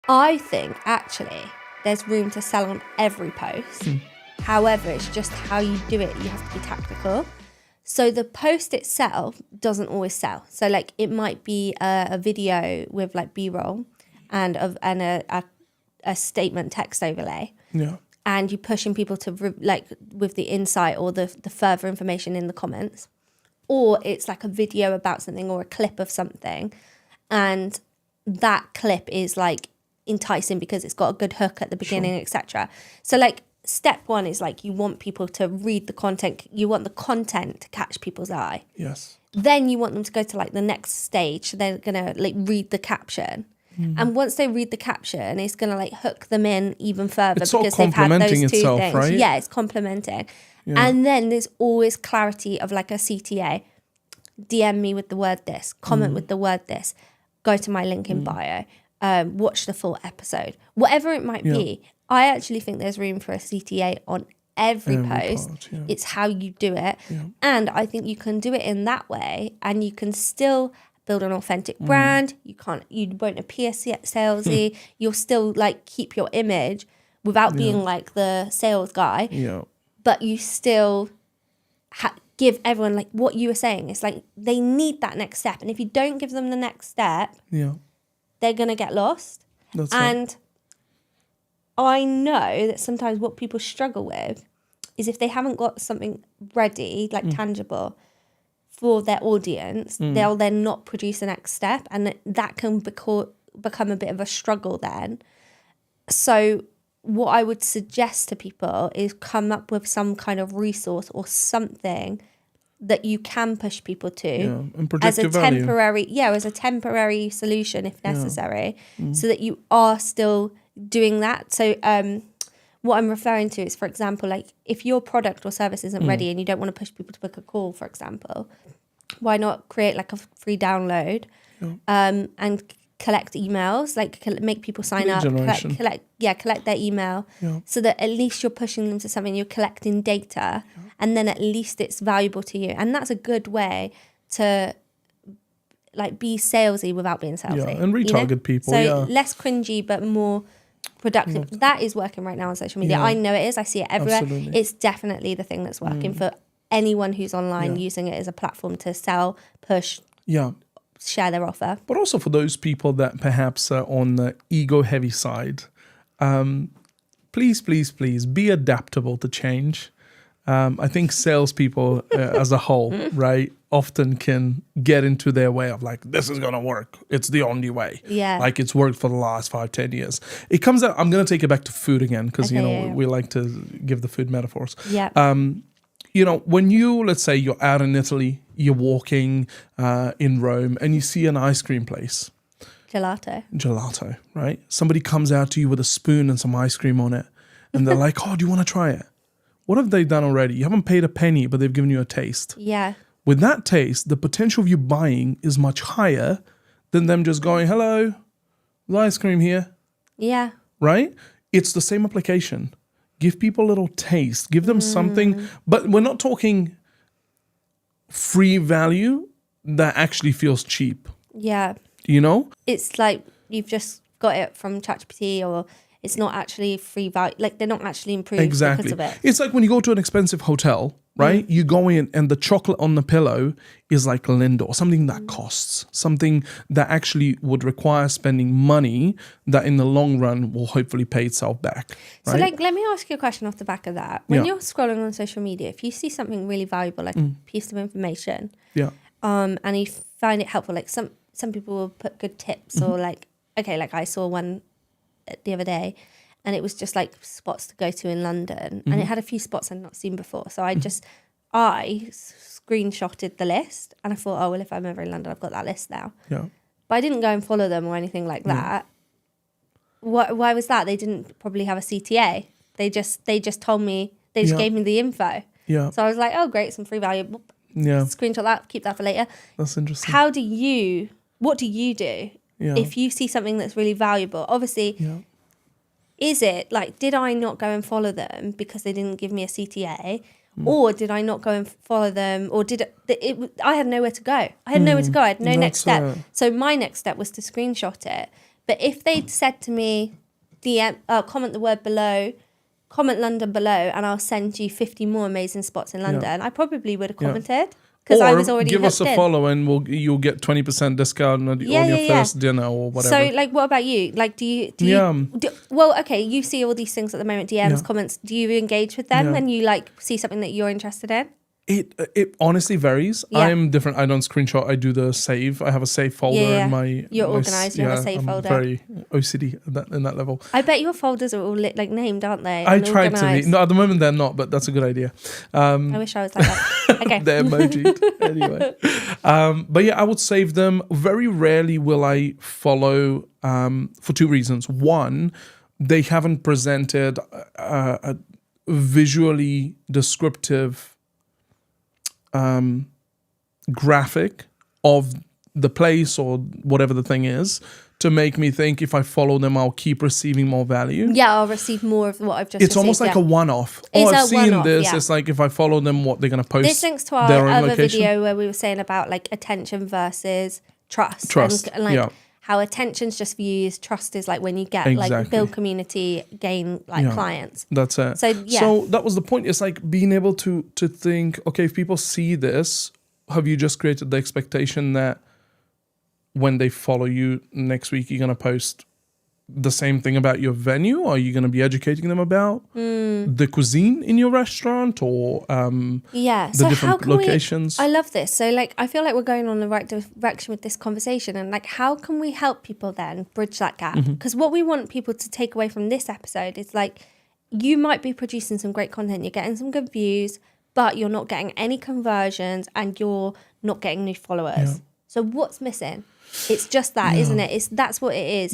I think actually there's room to sell on every post. However, it's just how you do it. You have to be tactical. So the post itself doesn't always sell. So like it might be a video with like B-roll and a statement text overlay. Yeah. And you're pushing people to like with the insight or the further information in the comments. Or it's like a video about something or a clip of something. And that clip is like enticing because it's got a good hook at the beginning, etc. So like step one is like you want people to read the content. You want the content to catch people's eye. Yes. Then you want them to go to like the next stage. So they're going to like read the caption. And once they read the caption, it's going to like hook them in even further It's because all they've had those complementing two itself, things. right? Yeah, it's complementing. Yeah. And then there's always clarity of like a CTA. DM me with the word this, comment with the word this, go to my link in bio, watch the full episode, whatever it might be. I actually think there's room for a CTA on every post. It's how you do it. And I think you can do it in that way and you can still build an authentic brand. You won't appear salesy. You'll still like keep your image without being like the sales guy. Yeah. But you still give everyone like what you were saying. It's like they need that next step. And if you don't give them the next step, they're going to get lost. That's and I know that sometimes what people struggle with is if they haven't got something ready, like tangible, for their audience, they'll then not produce the next step. And that can become a bit of a struggle then. So what I would suggest to people is come up with some kind of resource or something that you can push people to and as a temporary, value. As a temporary solution if necessary, so that you are still doing that. So what I'm referring to is, for example, like if your product or service isn't ready and you don't want to push people to book a call, for example, why not create like a free download and collect emails, like make people sign up, collect their email so that at least you're pushing them to something, you're collecting data and then at least it's valuable to you. And that's a good way to like be salesy without being salesy. And retarget people. So less cringy, but more productive. That is working right now on social media. I know it is. I see it everywhere. Absolutely. It's definitely the thing that's working for anyone who's online using it as a platform to sell, push, share their offer. But also for those people that perhaps are on the ego heavy side, please be adaptable to change. I think salespeople as a whole, right, often can get into their way of like, this is going to work. It's the only way. Yeah. Like it's worked for the last 5-10 years. It comes out, I'm going to take it back to food again because, we like to give the food metaphors. Yeah. When let's say you're out in Italy, you're walking in Rome and you see an ice cream place. Gelato, right? Somebody comes out to you with a spoon and some ice cream on it. And they're like, oh, do you want to try it? What have they done already? You haven't paid a penny, but they've given you a taste. Yeah. With that taste, the potential of you buying is much higher than them just going, hello, the ice cream here. Yeah. Right? It's the same application. Give people a little taste. Give them something. But we're not talking free value that actually feels cheap. Yeah. It's like you've just got it from ChatGPT or it's not actually free value. Like they're not actually improved because of it. It's like when you go to an expensive hotel, right? You go in and the chocolate on the pillow is like Lindor, something that costs, something that actually would require spending money that in the long run will hopefully pay itself back. Right? So like, let me ask you a question off the back of that. When you're scrolling on social media, if you see something really valuable, like a piece of information, and you find it helpful, like some people will put good tips or like, okay, like I saw one the other day and it was just like spots to go to in London and it had a few spots I'd not seen before. So I screenshotted the list and I thought, oh, well, if I'm ever in London, I've got that list now. Yeah. But I didn't go and follow them or anything like that. Why was that? They didn't probably have a CTA. They just told me, they just gave me the info. Yeah. So I was like, oh, great, some free value. Screenshot that, keep that for later. That's interesting. What do you do if you see something that's really valuable? Obviously, is it like, did I not go and follow them because they didn't give me a CTA? Or did I not go and follow them? Or I had nowhere to go. I had no next step. So my next step was to screenshot it But if they'd said to me, comment the word below, comment London below, and I'll send you 50 more amazing spots in London, I probably would have commented. Because I was already give us a in. follow and you'll get 20% discount on your first dinner or whatever. So, like, what about you? Like, do you well, okay, you see all these things at the moment, DMs, comments. Do you engage with them when you, like, see something that you're interested in? It honestly varies. I'm different. I don't screenshot. I do the save. I have a save folder in my... You're organised. You have a save folder. Very OCD in that level. I bet your folders are all named, aren't they? I tried to be. No, at the moment they're not, but that's a good idea. I wish I was like that. Okay. They're emojied. Anyway. But yeah, I would save them. Very rarely will I follow for two reasons. One, they haven't presented a visually descriptive graphic of the place or whatever the thing is to make me think if I follow them I'll keep receiving more value. Yeah, I'll receive more of what I've just It's almost like a one-off. I've seen this. It's like if I follow them, what they're going to post. This links to our other video where we were saying about like attention versus trust. And like how attention's just views, trust is like when you get like build community, gain like clients. That's it. So So that was the point. It's like being able to think, okay, if people see this, have you just created the expectation that when they follow you next week, you're going to post the same thing about your venue? Or are you going to be educating them about the cuisine in your restaurant or the different locations? I love this. So like, I feel like we're going on the right direction with this conversation, and like, how can we help people then bridge that gap? Because what we want people to take away from this episode is like, you might be producing some great content, you're getting some good views, but you're not getting any conversions and you're not getting new followers. So what's missing? It's just that, isn't it? That's what it is.